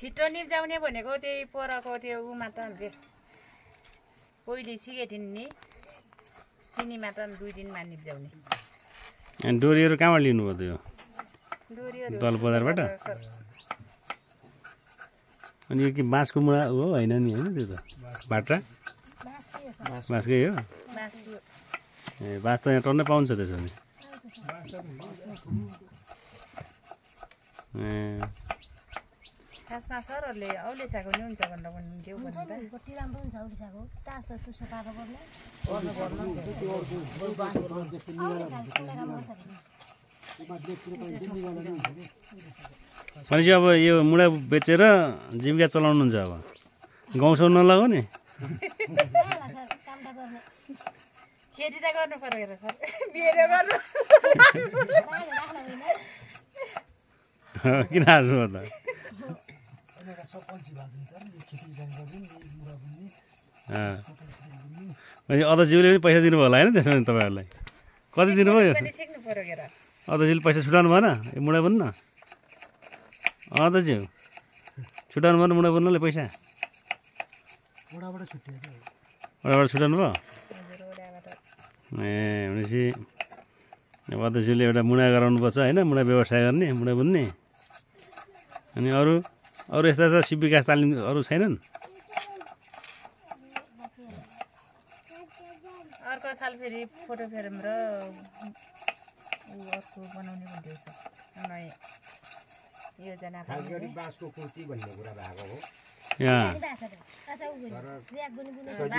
छिटो निप्जाउने भनेको त्यही परको त्यो ऊ मात्र के पहिले सिकेको थिइन् नि तिनी मात्र 2 दिनमा निप्जाउने। अनि डोरीहरू कहाँबाट लिनुभयो त्यो डोरीहरू दल बजारबाट? अनि यो के बाँसको मुढा हो होइन नि होइन त्यो त बाट्रा बाँसकै हो? ए बाँस त यहाँ टन्नै पाउँछ त्यसो भने। ए खासमा सरहरूले औलेसाको नि हुन्छ भनेर भन्नुहुन्थ्यो कति राम्रो हुन्छ औलेसाको टास त टुसो पाएको गर्ने भनेपछि अब यो मुढा बेचेर जीविका चलाउनुहुन्छ अब गाउँसम्म नलागो नि? खेती त गर्नु पर्यो र सर बिहे गर्नु किन हाँस्नु त? अध्यक्षज्यूले पनि पैसा दिनुभयो होला होइन त्यसमा तपाईँहरूलाई? कति दिनुभयो? सिक्नु पर्यो के र अध्यक्षले पैसा छुटाउनु भएन यो मुढा बुन्न? अध्यक्ष छुटाउनु भएन मुढा बुन्नले पैसा? ओडाबाट छुटाउनु भयो? ए भनेपछि अध्यक्षले एउटा मुढा गराउनुपर्छ होइन, मुढा व्यवसाय गर्ने मुढा बुन्ने। अनि अरू यस्ता यस्ता सिप विकास तालिम अरू छैनन्? अर्को साल फेरि फोटो फ्रेम र अर्को बनाउने भन्दै छ नयाँ योजना। खास गरी बाँसको कुर्ची भन्ने कुरा भएको हो यहाँ सजिलो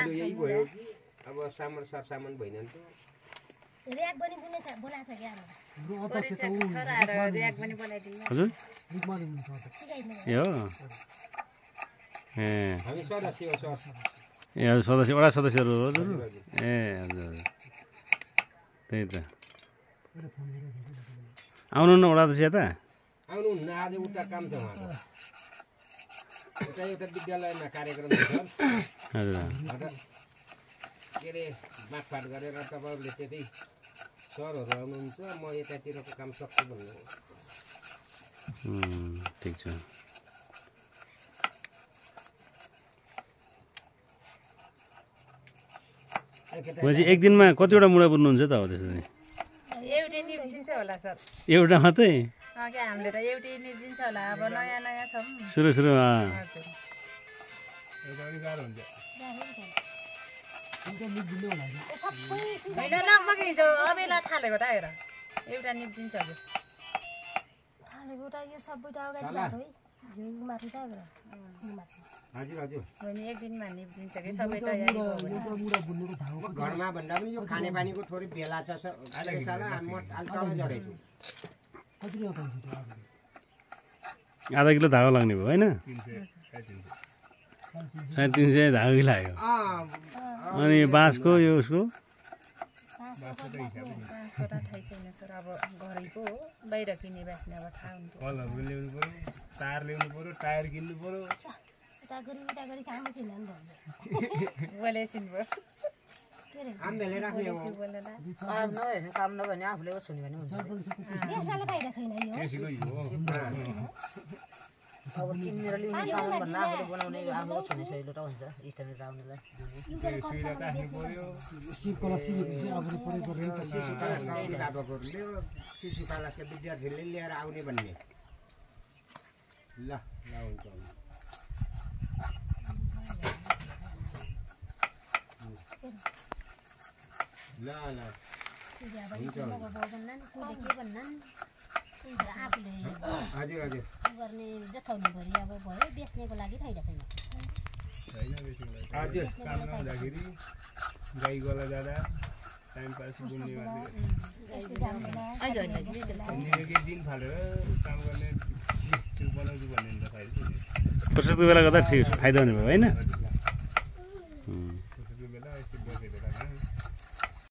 यही भयो कि अब सामान सरसामान भएन नि त। र्याक पनि बनाएको छ क्या छोराहरू र्याक पनि बनाइदिनु। हजुर ए हो? ए हामी सदस्य हो सर। ए हजुर सदस्य वडा सदस्यहरू हो हजुर? ए हजुर हजुर त्यही त। आउनु न वडा अध्यक्ष यता? आउनुहुन्न आज उता काम छ उहाँको। उता एउटा विद्यालयमा कार्यक्रम छ हजुर के अरे मागफाट गरेर तपाईँहरूले त्यतै सरहरू आउनुहुन्छ म यतातिरको काम सक्छु भन्नु। ठिक छ। भनेपछि एक दिनमा कतिवटा मुढा बुन्नुहुन्छ त अब त्यसरी? एउटै निप्जिन्छ होला सर। एउटा मात्रै? क्या हामीले त एउटै निप्जिन्छ होला अब नयाँ नयाँ छौँ सुरुमा। होइन लगभग हिजो अबेला थालेको त हेर एउटा निप्जिन्छ हजुर। थालेको त यो सबै त अगाडि भएको है झुल माथि त हजुर हजुर भने एक दिनमा निप्जिन्छ कि सबै तयारी भयो भने। घरमा भन्दा पनि यो खानेपानीको थोरै बेला छ साला म अलि झरेछु। आधा किलो धागो लाग्ने भयो होइन? 350 धागो कि लाग्यो। अनि बाँसको यो उसको बाँसवटा थाहै छैन सर अब घरैको हो बाहिर किने बाँच्ने अब थाहा हुन्छ। कलहरू ल्याउनु पऱ्यो, तार ल्याउनु पऱ्यो, टायर किन्नु पऱ्यो। बोले चिन्नुभयो काम भेले राख्ने हो। काम नभने आफूले छोड्ने भने हुन्छ। अब किनेर ल्याउने सामान भन्दा आफूले बनाउने आफ्नो छोड्ने सजिलो त हुन्छ इष्टमित्र आउनेलाई। अभिभावकहरूले शिशु कलाका विद्यार्थीहरूले लिएर आउने भन्ने। ल हुन्छ ल ल हजुर हजुर गर्ने जचाउने भरि अब भयो बेच्नेको लागि फाइदा छैन। हजुर काम नहुँदाखेरि गाई गोला जाँदा टाइम पास घुम्ने केही दिन फालेर काम गर्ने बनाउँछु भन्ने त फाइदा फुर्सदको बेला गर्दा ठिक फाइदा हुने भयो होइन? बेला यस्तो बसेको बेलामा